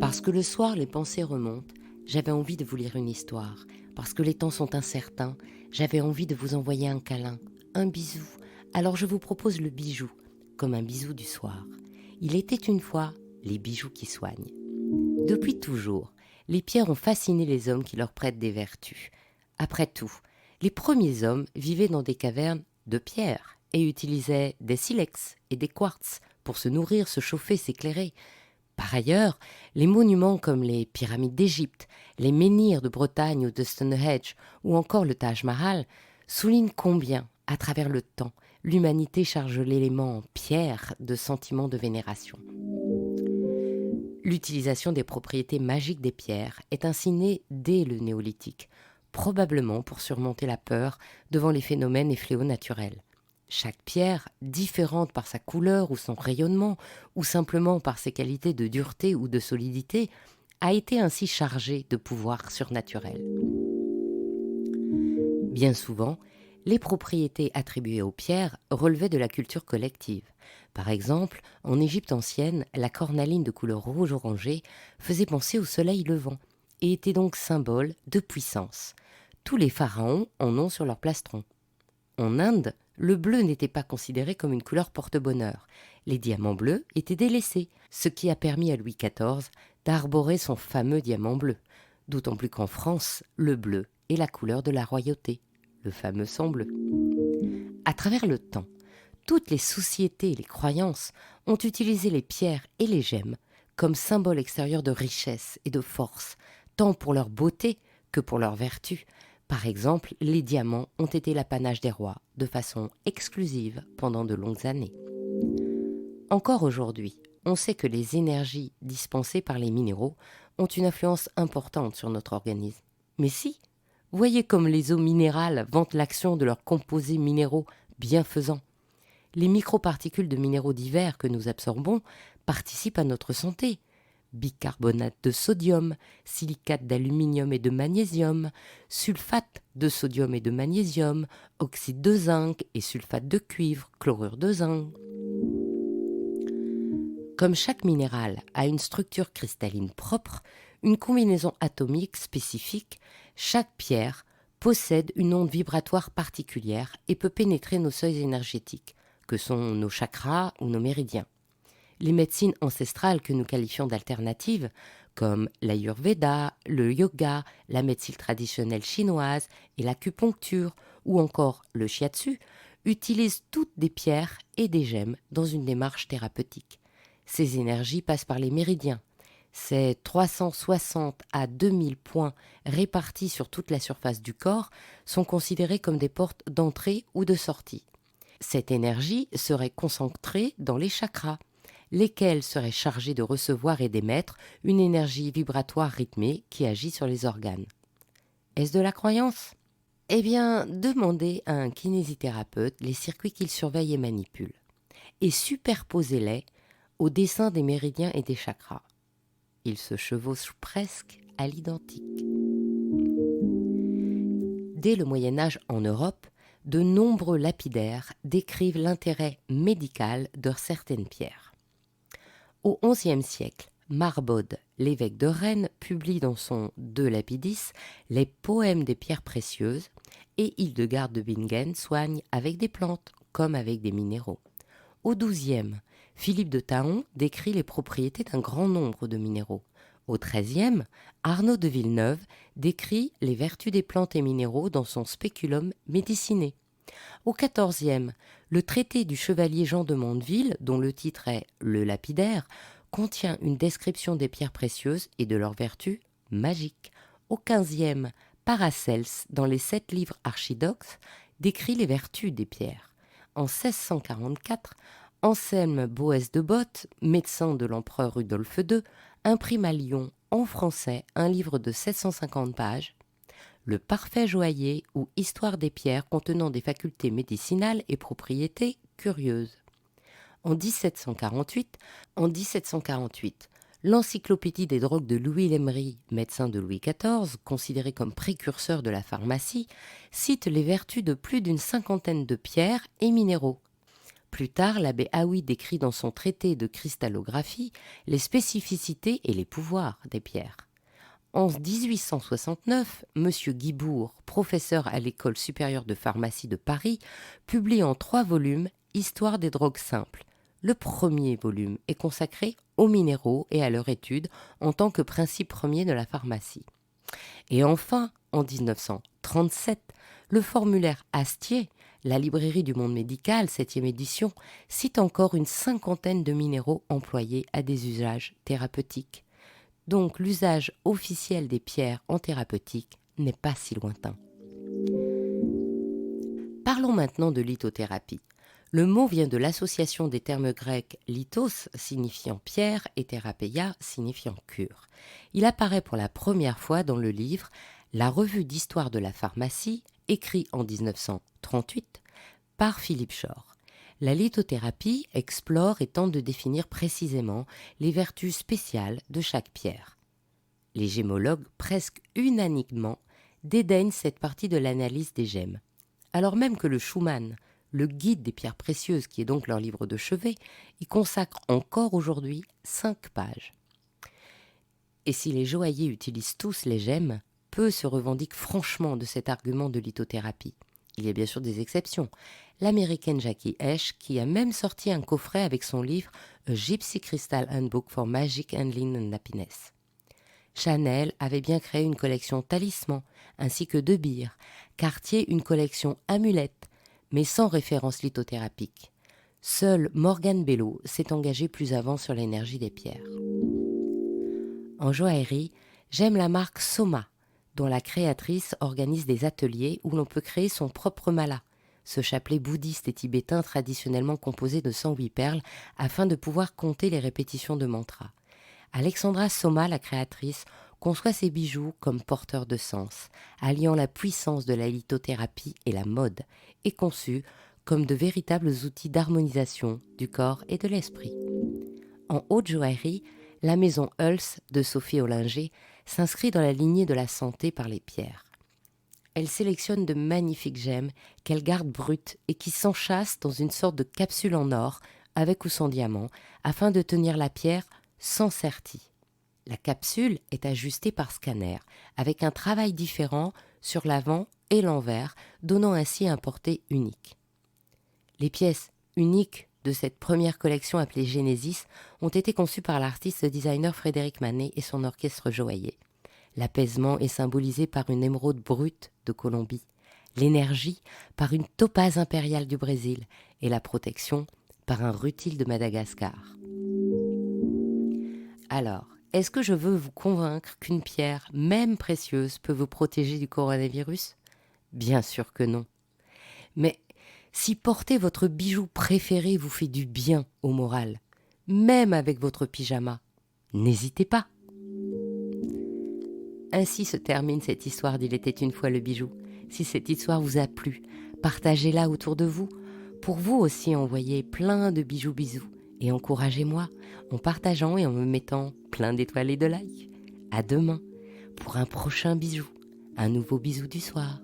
Parce que le soir, les pensées remontent, j'avais envie de vous lire une histoire. Parce que les temps sont incertains, j'avais envie de vous envoyer un câlin, un bisou. Alors je vous propose le bijou, comme un bisou du soir. Il était une fois les bijoux qui soignent. Depuis toujours, les pierres ont fasciné les hommes qui leur prêtent des vertus. Après tout, les premiers hommes vivaient dans des cavernes de pierre et utilisaient des silex et des quartz pour se nourrir, se chauffer, s'éclairer. Par ailleurs, les monuments comme les pyramides d'Égypte, les menhirs de Bretagne ou de Stonehenge ou encore le Taj Mahal soulignent combien, à travers le temps, l'humanité charge l'élément en pierre de sentiments de vénération. L'utilisation des propriétés magiques des pierres est ainsi née dès le néolithique, probablement pour surmonter la peur devant les phénomènes et fléaux naturels. Chaque pierre, différente par sa couleur ou son rayonnement, ou simplement par ses qualités de dureté ou de solidité, a été ainsi chargée de pouvoirs surnaturels. Bien souvent, les propriétés attribuées aux pierres relevaient de la culture collective. Par exemple, en Égypte ancienne, la cornaline de couleur rouge-orangé faisait penser au soleil levant et était donc symbole de puissance. Tous les pharaons en ont sur leur plastron. En Inde, le bleu n'était pas considéré comme une couleur porte-bonheur. Les diamants bleus étaient délaissés, ce qui a permis à Louis XIV d'arborer son fameux diamant bleu. D'autant plus qu'en France, le bleu est la couleur de la royauté, le fameux sang bleu. À travers le temps, toutes les sociétés et les croyances ont utilisé les pierres et les gemmes comme symbole extérieur de richesse et de force, tant pour leur beauté que pour leur vertu. Par exemple, les diamants ont été l'apanage des rois de façon exclusive pendant de longues années. Encore aujourd'hui, on sait que les énergies dispensées par les minéraux ont une influence importante sur notre organisme. Mais si, voyez comme les eaux minérales vantent l'action de leurs composés minéraux bienfaisants. Les microparticules de minéraux divers que nous absorbons participent à notre santé. Bicarbonate de sodium, silicate d'aluminium et de magnésium, sulfate de sodium et de magnésium, oxyde de zinc et sulfate de cuivre, chlorure de zinc. Comme chaque minéral a une structure cristalline propre, une combinaison atomique spécifique, chaque pierre possède une onde vibratoire particulière et peut pénétrer nos seuils énergétiques, que sont nos chakras ou nos méridiens. Les médecines ancestrales que nous qualifions d'alternatives, comme l'Ayurveda, le yoga, la médecine traditionnelle chinoise et l'acupuncture, ou encore le shiatsu, utilisent toutes des pierres et des gemmes dans une démarche thérapeutique. Ces énergies passent par les méridiens. Ces 360 à 2000 points répartis sur toute la surface du corps sont considérés comme des portes d'entrée ou de sortie. Cette énergie serait concentrée dans les chakras, lesquels seraient chargés de recevoir et d'émettre une énergie vibratoire rythmée qui agit sur les organes. Est-ce de la croyance ? Eh bien, demandez à un kinésithérapeute les circuits qu'il surveille et manipule, et superposez-les au dessin des méridiens et des chakras. Ils se chevauchent presque à l'identique. Dès le Moyen-Âge en Europe, de nombreux lapidaires décrivent l'intérêt médical de certaines pierres. Au XIe siècle, Marbode, l'évêque de Rennes, publie dans son De Lapidis les poèmes des pierres précieuses et Hildegarde de Bingen soigne avec des plantes comme avec des minéraux. Au XIIe, Philippe de Taon décrit les propriétés d'un grand nombre de minéraux. Au XIIIe, Arnaud de Villeneuve décrit les vertus des plantes et minéraux dans son Speculum Medicinae. Au XIVe, le traité du chevalier Jean de Mondeville, dont le titre est Le Lapidaire, contient une description des pierres précieuses et de leurs vertus magiques. Au XVe, Paracels, dans les 7 livres archidoxes, décrit les vertus des pierres. En 1644, Anselme Boès de Botte, médecin de l'empereur Rudolphe II, imprime à Lyon, en français, un livre de 750 pages, Le parfait joaillier ou Histoire des pierres contenant des facultés médicinales et propriétés curieuses. En 1748, l'encyclopédie des drogues de Louis Lemery, médecin de Louis XIV, considéré comme précurseur de la pharmacie, cite les vertus de plus d'une cinquantaine de pierres et minéraux. Plus tard, l'abbé Haouy décrit dans son traité de cristallographie les spécificités et les pouvoirs des pierres. En 1869, M. Guibourg, professeur à l'École supérieure de pharmacie de Paris, publie en 3 volumes Histoire des drogues simples. Le premier volume est consacré aux minéraux et à leur étude en tant que principe premier de la pharmacie. Et enfin, en 1937, le formulaire Astier, la librairie du monde médical, 7e édition, cite encore une 50aine de minéraux employés à des usages thérapeutiques. Donc l'usage officiel des pierres en thérapeutique n'est pas si lointain. Parlons maintenant de lithothérapie. Le mot vient de l'association des termes grecs lithos, signifiant pierre, et thérapeia, signifiant cure. Il apparaît pour la première fois dans le livre La revue d'histoire de la pharmacie, écrit en 1938 par Philippe Schor. La lithothérapie explore et tente de définir précisément les vertus spéciales de chaque pierre. Les gémologues, presque unanimement, dédaignent cette partie de l'analyse des gemmes, alors même que le Schumann, le guide des pierres précieuses, qui est donc leur livre de chevet, y consacre encore aujourd'hui 5 pages. Et si les joailliers utilisent tous les gemmes, peu se revendiquent franchement de cet argument de lithothérapie. Il y a bien sûr des exceptions. L'américaine Jackie Esch, qui a même sorti un coffret avec son livre A Gypsy Crystal Handbook for Magic Handling and Happiness. Chanel avait bien créé une collection talismans, ainsi que de bières. Cartier une collection amulettes, mais sans référence lithothérapique. Seul Morgan Bello s'est engagé plus avant sur l'énergie des pierres. En joaillerie, j'aime la marque Soma, dont la créatrice organise des ateliers où l'on peut créer son propre mala, ce chapelet bouddhiste et tibétain traditionnellement composé de 108 perles afin de pouvoir compter les répétitions de mantras. Alexandra Soma, la créatrice, conçoit ses bijoux comme porteurs de sens, alliant la puissance de la lithothérapie et la mode, et conçus comme de véritables outils d'harmonisation du corps et de l'esprit. En haute joaillerie, la maison Hulse de Sophie Ollinger s'inscrit dans la lignée de la santé par les pierres. Elle sélectionne de magnifiques gemmes qu'elle garde brutes et qui s'enchâssent dans une sorte de capsule en or, avec ou sans diamant, afin de tenir la pierre sans sertie. La capsule est ajustée par scanner, avec un travail différent sur l'avant et l'envers, donnant ainsi un porté unique. Les pièces uniques de cette première collection appelée Genesis ont été conçues par l'artiste designer Frédéric Manet et son orchestre joaillier. L'apaisement est symbolisé par une émeraude brute de Colombie, l'énergie par une topaze impériale du Brésil et la protection par un rutile de Madagascar. Alors, est-ce que je veux vous convaincre qu'une pierre, même précieuse, peut vous protéger du coronavirus ? Bien sûr que non. Mais si porter votre bijou préféré vous fait du bien au moral, même avec votre pyjama, n'hésitez pas. Ainsi se termine cette histoire d'Il était une fois le bijou. Si cette histoire vous a plu, partagez-la autour de vous. Pour vous aussi, envoyez plein de bijoux bisous. Et encouragez-moi en partageant et en me mettant plein d'étoiles et de likes. À demain pour un prochain bijou, un nouveau bisou du soir.